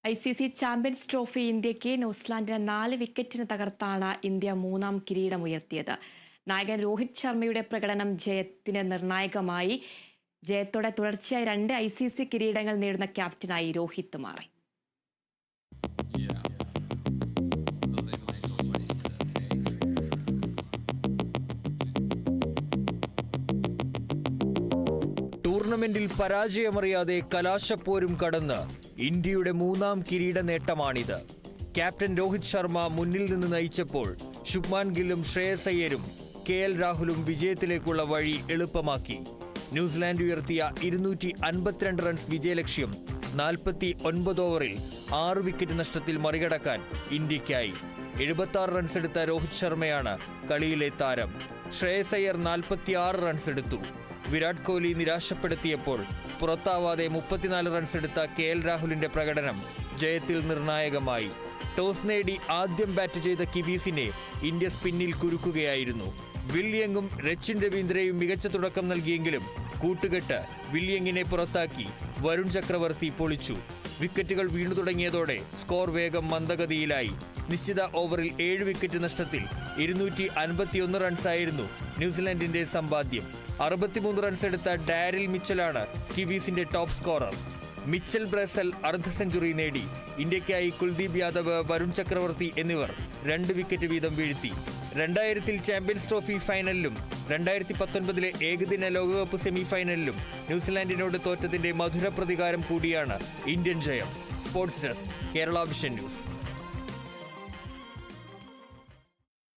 ICC champions trophy ഇന്ത്യക്ക് ന്യൂസിലാൻഡിനെ 4 വിക്കറ്റിന് തകർത്താണ് ഇന്ത്യ മൂന്നാം കിരീടമുയർത്തിയത്. നായകൻ രോഹിത് ശർമ്മയുടെ പ്രകടനം ജയത്തിന് നിർണായകമായി. ജയത്തോടെ തുടർച്ചയായി 2 ICC കിരീടങ്ങൾ നേടുന്ന ക്യാപ്റ്റനായി രോഹിത് മാറി. ടൂർണമെന്റിൽ പരാജയമറിയാതെ കലാശപ്പോരും കടന്ന് ഇന്ത്യയുടെ മൂന്നാം കിരീട നേട്ടമാണിത്. ക്യാപ്റ്റൻ രോഹിത് ശർമ്മ മുന്നിൽ നിന്ന് നയിച്ചപ്പോൾ ശുഭ്മാൻ ഗില്ലും ശ്രേയസ് അയ്യരും KL രാഹുലും വിജയത്തിലേക്കുള്ള വഴി എളുപ്പമാക്കി. ന്യൂസിലാൻഡ് ഉയർത്തിയ 252 റൺസ് വിജയലക്ഷ്യം 49 ഓവറിൽ 6 വിക്കറ്റ് നഷ്ടത്തിൽ മറികടക്കാൻ ഇന്ത്യയ്ക്കായി. 76 റൺസ് എടുത്ത രോഹിത് ശർമ്മയാണ് കളിയിലെ താരം. ശ്രേയസ് അയ്യർ 46 റൺസ് എടുത്തു. വിരാട് കോഹ്ലി നിരാശപ്പെടുത്തിയപ്പോൾ പുറത്താവാതെ 34 റൺസ് എടുത്ത KL രാഹുലിന്റെ പ്രകടനം ജയത്തിൽ നിർണായകമായി. ടോസ് നേടി ആദ്യം ബാറ്റ് ചെയ്ത കിവീസിനെ ഇന്ത്യ സ്പിന്നിൽ കുരുക്കുകയായിരുന്നു. വില്യങ്ങും രച്ചിൻ രവീന്ദ്രയും മികച്ച തുടക്കം നൽകിയെങ്കിലും കൂട്ടുകെട്ട് വില്യങ്ങിനെ പുറത്താക്കി വരുൺ ചക്രവർത്തി പൊളിച്ചു. വിക്കറ്റുകൾ വീണു തുടങ്ങിയതോടെ സ്കോർ വേഗം മന്ദഗതിയിലായി. നിശ്ചിത ഓവറിൽ 7 വിക്കറ്റ് നഷ്ടത്തിൽ 251 റൺസായിരുന്നു ന്യൂസിലാൻഡിന്റെ സമ്പാദ്യം. 63 റൺസ് എടുത്ത ഡാരിൽ മിച്ചലാണ് കിവീസിന്റെ ടോപ്പ് സ്കോറർ. മിച്ചൽ ബ്രസൽ അർദ്ധ സെഞ്ചുറി നേടി. ഇന്ത്യയ്ക്കായി കുൽദീപ് യാദവ്, വരുൺ ചക്രവർത്തി എന്നിവർ 2 വിക്കറ്റ് വീതം വീഴ്ത്തി. 2000 ചാമ്പ്യൻസ് ട്രോഫി ഫൈനലിലും 2019 ഏകദിന ലോകകപ്പ് സെമി ഫൈനലിലും ന്യൂസിലാൻഡിനോട് തോറ്റതിന്റെ മധുര പ്രതികാരം കൂടിയാണ് ഇന്ത്യൻ ജയം. Sports desk, Kerala vision news.